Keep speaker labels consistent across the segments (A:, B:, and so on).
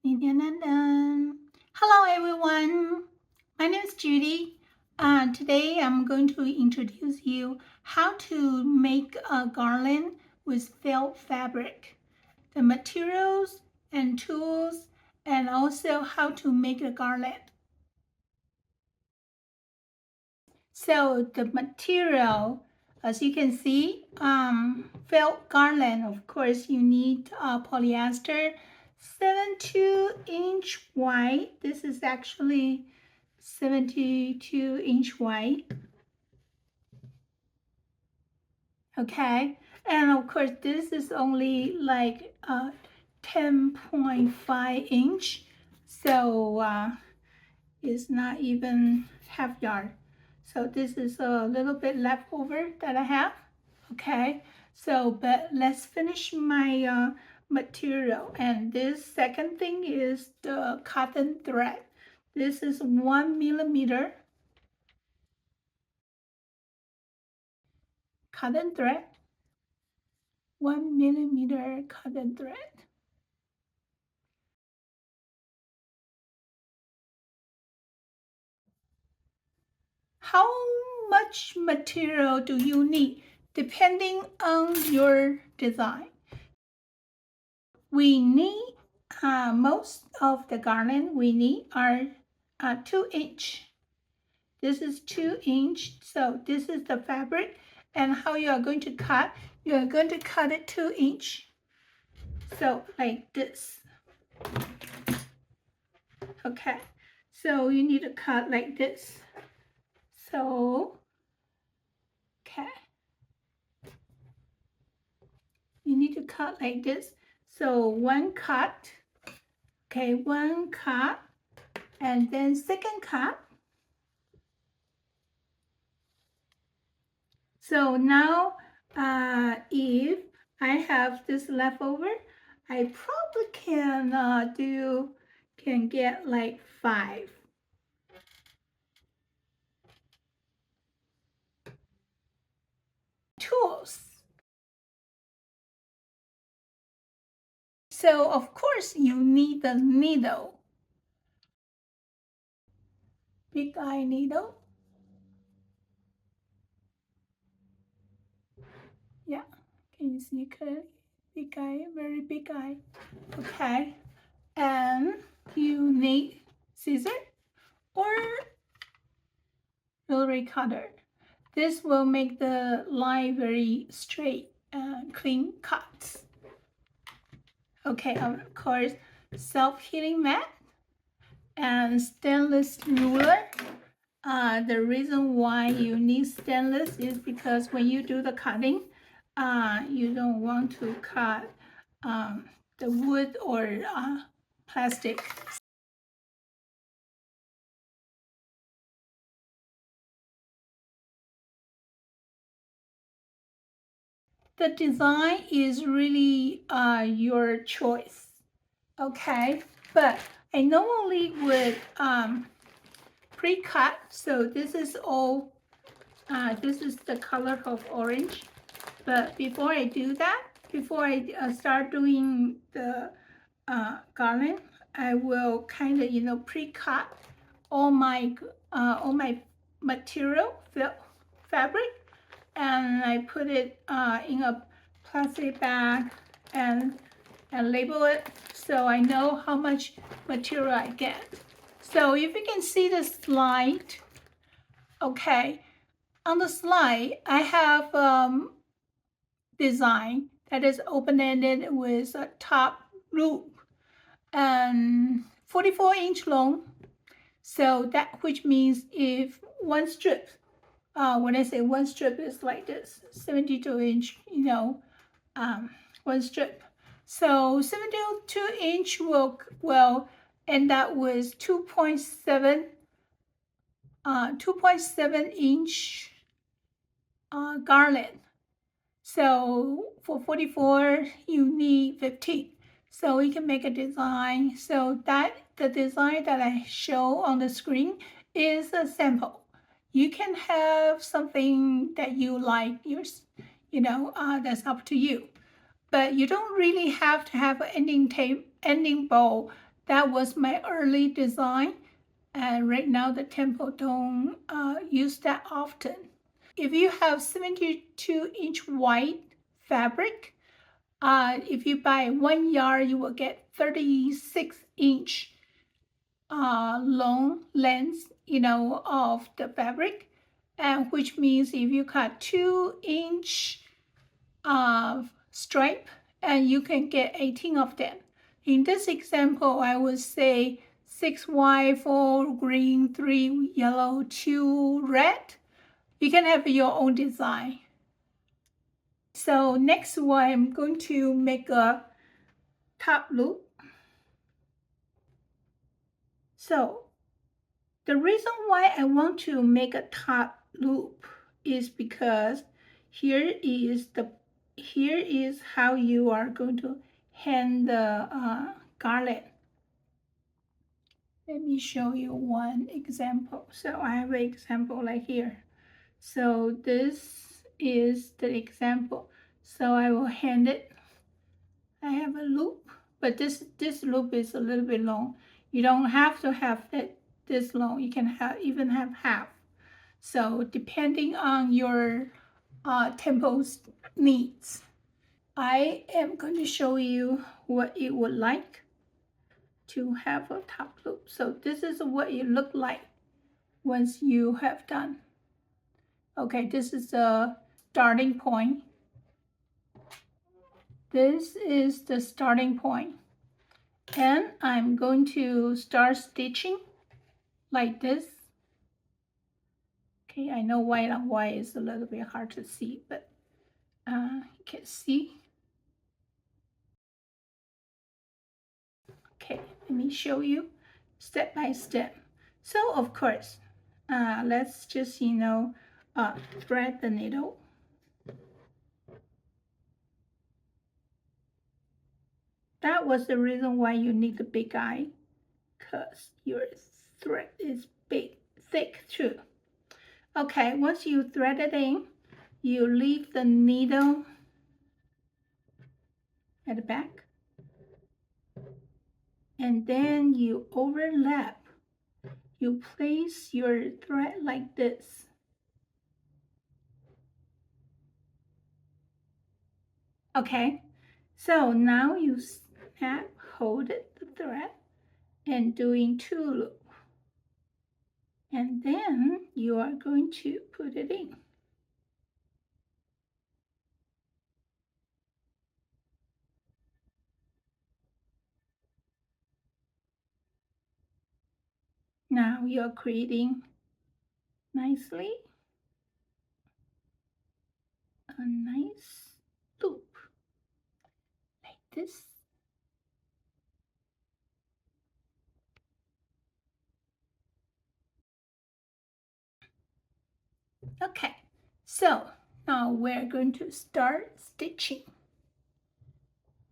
A: Hello everyone, my name is Judy. Today I'm going to introduce you how to make a garland with felt fabric, the materials and tools, and also how to make a garland. So the material, as you can see, felt garland, of course you need polyester, 72-inch wide. This is actually 72-inch wide. Okay, and of course this is only like 10.5 inch, so it's not even half yard. So this is a little bit leftover that I have. Okay, so but let's finish my material. And this second thing is the cotton thread. This is 1 millimeter cotton thread. 1 millimeter cotton thread. How much material do you need depending on your design? We need most of the garland we need are 2-inch. This is 2-inch, so this is the fabric. And how you are going to cut? You are going to cut it 2-inch. So like this. Okay, so you need to cut like this. So, okay. You need to cut like this. So one cut, okay, one cut, and then second cut. So now if I have this leftover, I probably can get like 5. Tools. So of course you need the needle. Big eye needle. Yeah, can you see clearly? Big eye, very big eye. Okay, and you need scissors or rotary cutter. This will make the line very straight and clean cuts. Okay, of course, self-healing mat and stainless ruler. The reason why you need stainless is because when you do the cutting, you don't want to cut the wood or plastic. The design is really your choice, okay? But I normally would pre-cut, so this is all, this is the color of orange. But before I do that, before I start doing the garland, I will kind of pre-cut all my material fabric, and I put it in a plastic bag and label it so I know how much material I get. So if you can see the slide, okay, on the slide I have design that is open-ended with a top loop and 44-inch long. So that, which means if one strip, when I say one strip is like this, 72-inch, one strip. So 72-inch will end up with 2.7 inch garland. So for 44, you need 15. So we can make a design. So that the design that I show on the screen is a sample. You can have something that you like, yours, that's up to you. But you don't really have to have an ending bow That was my early design, and right now the temple don't use that often. If you have 72-inch white fabric, if you buy 1 yard, you will get 36-inch long length, of the fabric, and which means if you cut 2-inch stripe, and you can get 18 of them. In this example, I would say 6 white, 4 green, 3 yellow, 2 red. You can have your own design. So next one, I'm going to make a top loop. So the reason why I want to make a top loop is because here is how you are going to hang the garland. Let me show you one example. So I have an example like here. So this is the example. So I will hand it. I have a loop, but this loop is a little bit long. You don't have to have it this long. You can even have half. So depending on your temple's needs, I am going to show you what it would like to have a top loop. So this is what it looked like once you have done. Okay, this is the starting point. This is the starting point. And I'm going to start stitching like this. Okay, I know white on white is a little bit hard to see, but you can see. Okay, let me show you step by step. So of course, let's just, thread the needle. That was the reason why you need the big eye, because your thread is big, thick too. Okay, once you thread it in, you leave the needle at the back, and then you overlap. You place your thread like this. Okay, so now you hold the thread and doing 2 loops. And then you are going to put it in. Now you're creating nicely a nice loop like this. Okay, so now we're going to start stitching.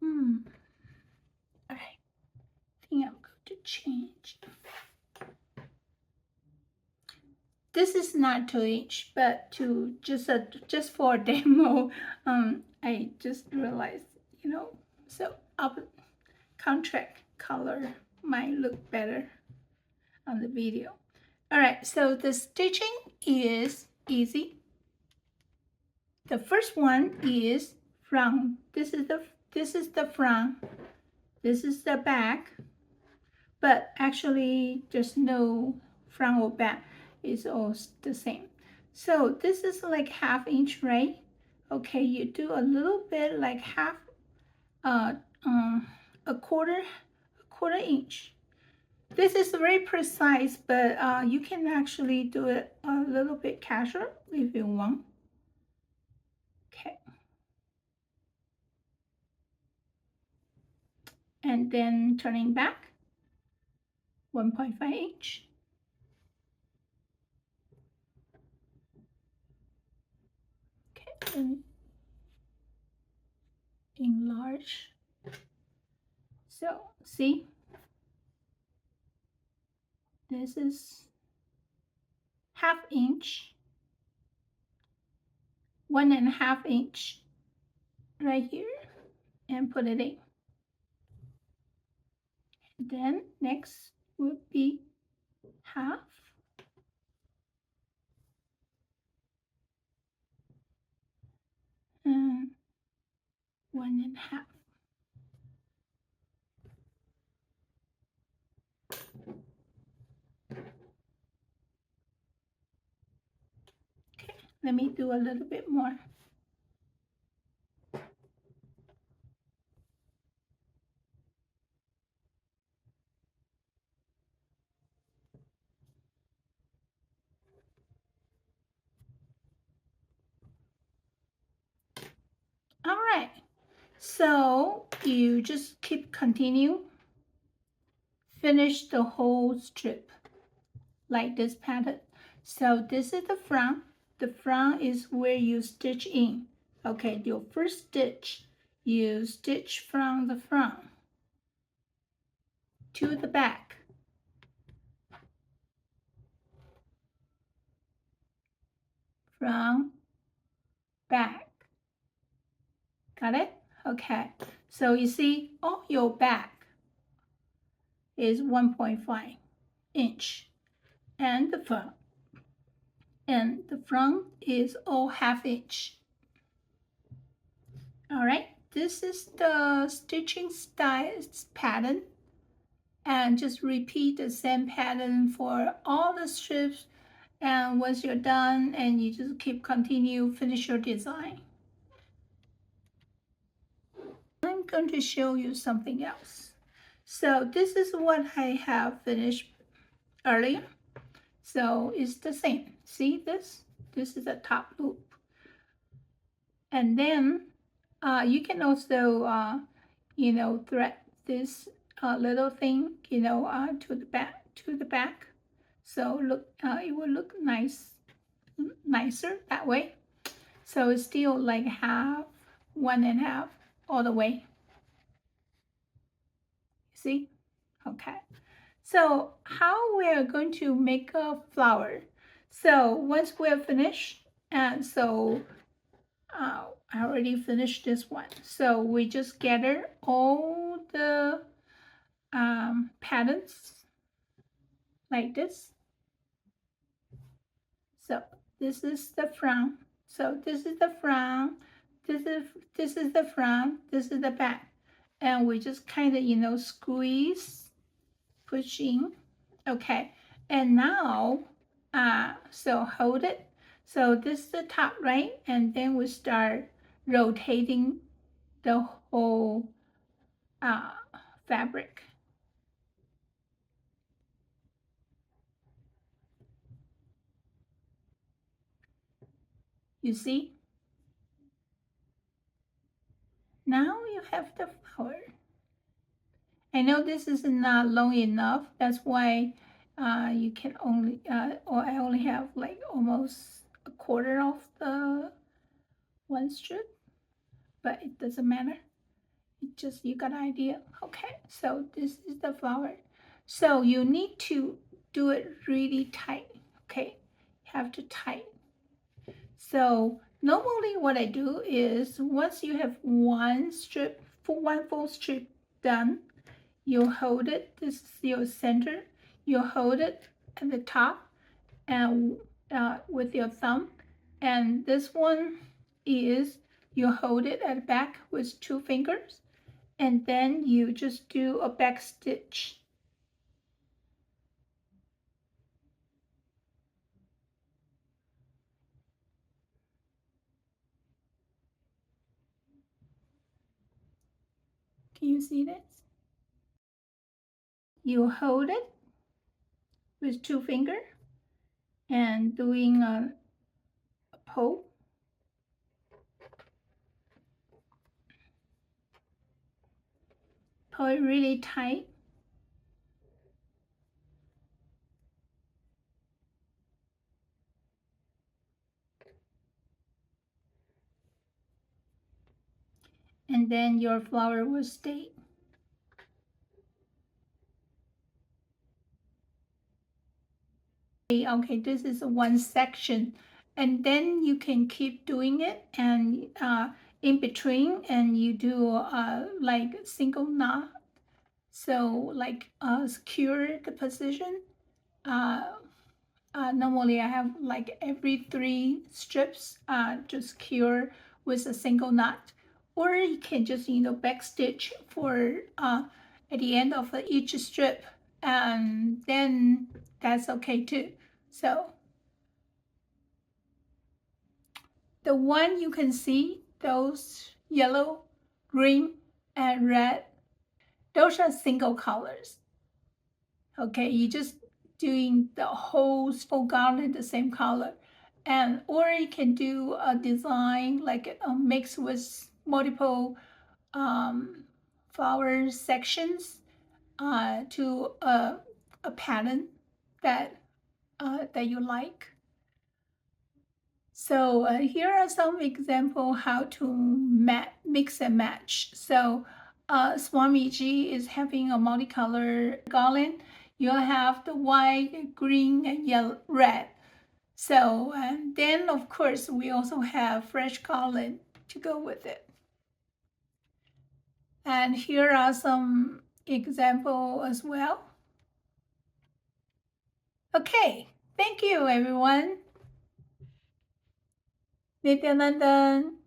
A: All right, I think I'm going to change. This is not 2-inch, but to just for a demo, I just realized, so contract color might look better on the video. All right, so the stitching is easy. The first one is front. This is the front. This is the back. But actually, there's no front or back. It's all the same. So this is like 1/2 inch, right? Okay, you do a little bit like a quarter inch. This is very precise, but you can actually do it a little bit casual if you want. Okay. And then turning back, 1.5 inch. Okay, and enlarge. So see, this is 1/2 inch, 1.5 inch right here, and put it in. Then next would be half. And 1.5. Okay, let me do a little bit more. All right, so you just continue, finish the whole strip like this pattern. So this is the front. The front is where you stitch in. Okay, your first stitch, you stitch from the front to the back. From back. Got it? Okay, so you see all your back is 1.5 inch and the front is all 1/2 inch. All right, this is the stitching style pattern, and just repeat the same pattern for all the strips, and once you're done, and you just continue, finish your design. I'm going to show you something else. So this is what I have finished earlier. So it's the same. See this? This is the top loop. And then you can also, thread this little thing, to the back. So look, it will look nicer that way. So it's still like half, 1.5 all the way. See? Okay. So how we are going to make a flower? So once we're finished, and so I already finished this one. So we just gather all the patterns like this. So this is the front. So this is the front. This is the front. This is the back, and we just kind of squeeze, push in. Okay, and now so hold it. So this is the top, right? And then we start rotating the whole fabric. You see? Now you have the flower. I know this is not long enough. That's why you can only, or I only have like almost a quarter of the one strip, but it doesn't matter. It just, you got an idea. Okay, so this is the flower. So you need to do it really tight. Okay, you have to tight. So normally what I do is once you have one full strip done, you hold it, this is your center, you hold it at the top and with your thumb, and this one is you hold it at the back with 2 fingers, and then you just do a back stitch. Can you see this? You hold it with 2 fingers and doing a pull. Pull it really tight. And then your flower will stay. Okay, this is one section, and then you can keep doing it, and in between, and you do like single knot, So like secure the position. Normally I have like every 3 strips to secure with a single knot, or you can just back stitch for at the end of each strip, and then that's okay too. So the one you can see, those yellow, green, and red, those are single colors. Okay, you just doing the whole garland the same color, and or you can do a design like a mix with multiple flower sections to a pattern that that you like. So here are some example how to mix and match. So Swamiji is having a multicolor garland. You have the white, green, and yellow, red. So and then of course we also have fresh garland to go with it. And here are some example as well. Okay, thank you everyone. Nityanandan.